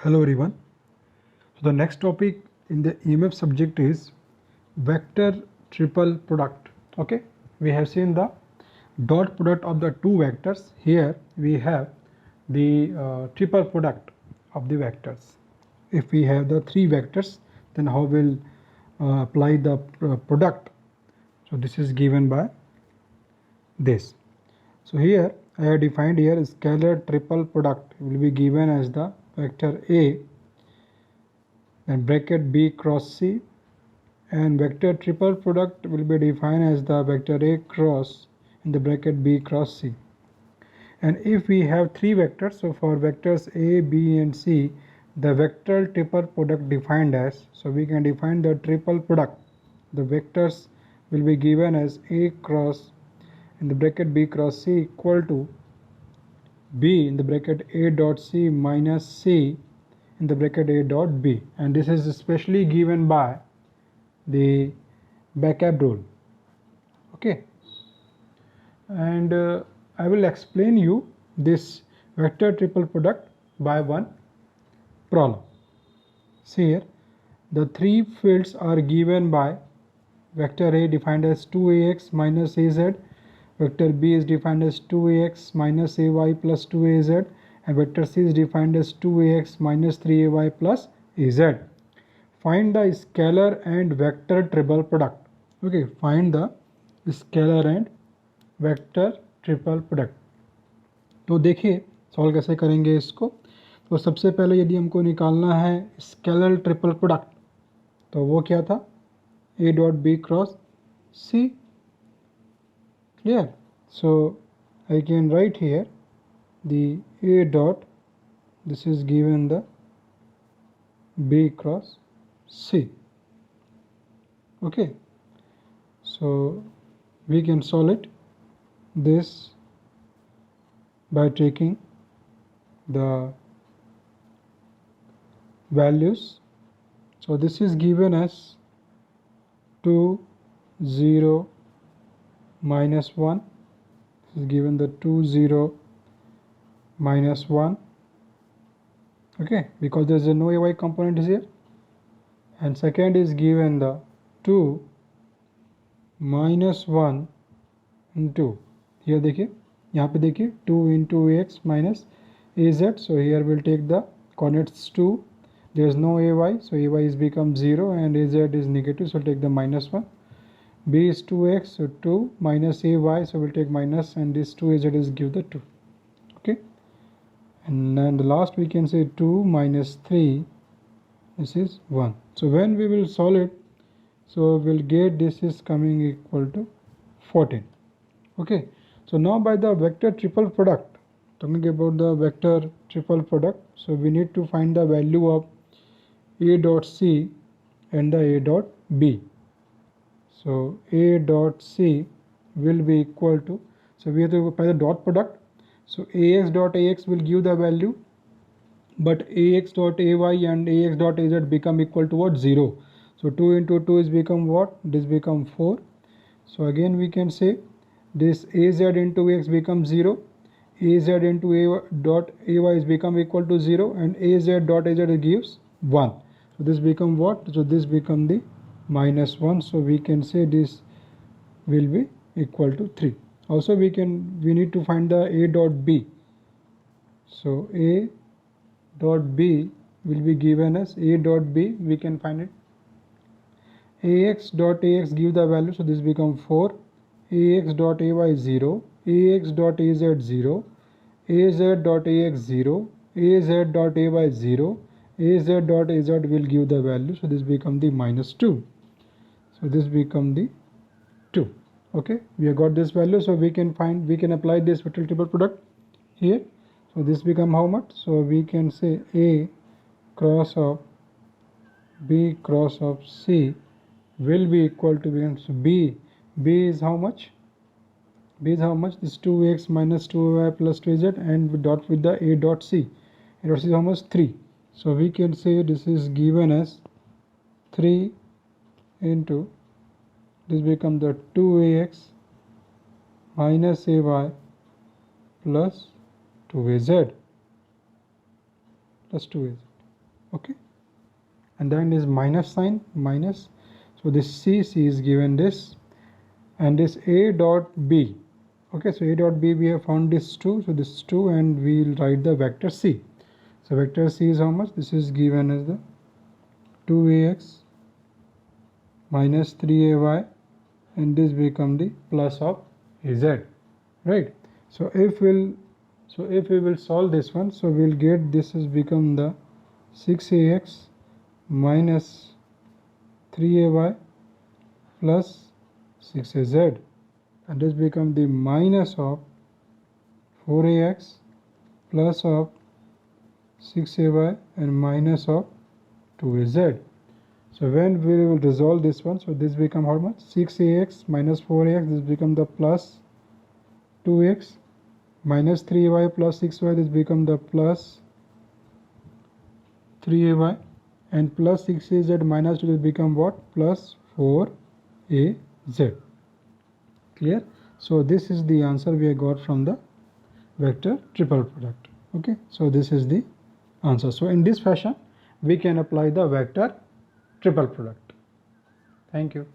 Hello everyone. So the next topic in the EMF subject is vector triple product. Okay, we have seen the dot product of the two vectors. Here we have the triple product of the vectors. If we have the three vectors, then how will apply the product? So this is given by this. So here I have defined here scalar triple product will be given as the vector A and bracket B cross C, and vector triple product will be defined as the vector A cross in the bracket B cross C. And if we have three vectors, so for vectors A, B and C, the vector triple product defined as, so we can define the triple product. The vectors will be given as A cross in the bracket B cross C equal to B in the bracket A dot C minus C in the bracket A dot B, and this is especially given by the Backup rule. Okay, and I will explain you this vector triple product by one problem. See here, the three fields are given by vector A defined as 2ax minus az, vector B is defined as 2ax minus ay plus 2az, and vector C is defined as 2ax minus 3ay plus az. Find the scalar and vector triple product. Okay, find the scalar and vector triple product. तो देखिए solve कैसे करेंगे इसको. तो सबसे पहले यदि हमको निकालना है स्केलर ट्रिपल प्रोडक्ट, तो वो क्या था, A dot B cross C. Clear? So I can write here the A dot, this is given the B cross C. Okay, so we can solve it this by taking the values. So this is given as 2 0 minus 1, this is given the 2 0 minus 1. Okay, because there is no ay component is here, and second is given the 2 minus 1 into, here देखिए, यहाँ पे देखिए 2 into x minus az, so here we'll take the coordinates 2, there is no ay, so ay is become 0 and az is negative, so take the minus 1. B is 2x, so 2 minus ay, so we'll take minus, and this 2az is give the 2. Okay, and then the last we can say 2 minus 3, this is 1. So when we will solve it, so we'll get this is coming equal to 14. Okay, so now by the vector triple product, talking about the vector triple product, so we need to find the value of A dot C and the A dot B. So A dot C will be equal to, so we have to apply the dot product, so Ax dot Ax will give the value, but Ax dot Ay and Ax dot Az become equal to what, 0. So 2 into 2 is become what, this become 4. So again we can say this Az into X becomes 0, Az into A dot Ay is become equal to 0, and Az dot Az gives 1. So this become what, so this become the minus 1, so we can say this will be equal to 3. Also we need to find the A dot B. So A dot B will be given as A dot B, we can find it. Ax dot Ax give the value, so this become 4, Ax dot Ay 0, Ax dot Az 0, Az dot Ax 0, Az dot Ay 0, Az dot Az will give the value, so this become the minus 2. So this become the 2. Okay, we have got this value, so we can apply this vector triple product here. So this become how much? So we can say A cross of B cross of C will be equal to, so B is how much? B is how much? This 2x minus 2y plus 2z, and dot with the A dot C. A dot C is how much? 3. So we can say this is given as 3 into, this become the 2ax minus ay plus 2az plus 2az. okay, and then is minus sign, minus, so this C is given this, and this A dot B, okay, so A dot B we have found this 2, so this 2, and we'll write the vector C. So vector C is how much? This is given as the 2ax minus 3ay, and this become the plus of az, right? So if we will solve this one, so we'll get this has become the 6ax minus 3ay plus 6az, and this become the minus of 4ax plus of 6ay and minus of 2az. So when we will resolve this one, so this become how much? 6ax minus 4ax, this become the plus 2x, minus 3y plus 6y, this become the plus 3ay, and plus 6az minus 2, this become what? Plus 4az. Clear? So this is the answer we have got from the vector triple product. Okay, so this is the answer. So in this fashion we can apply the vector triple product. Thank you.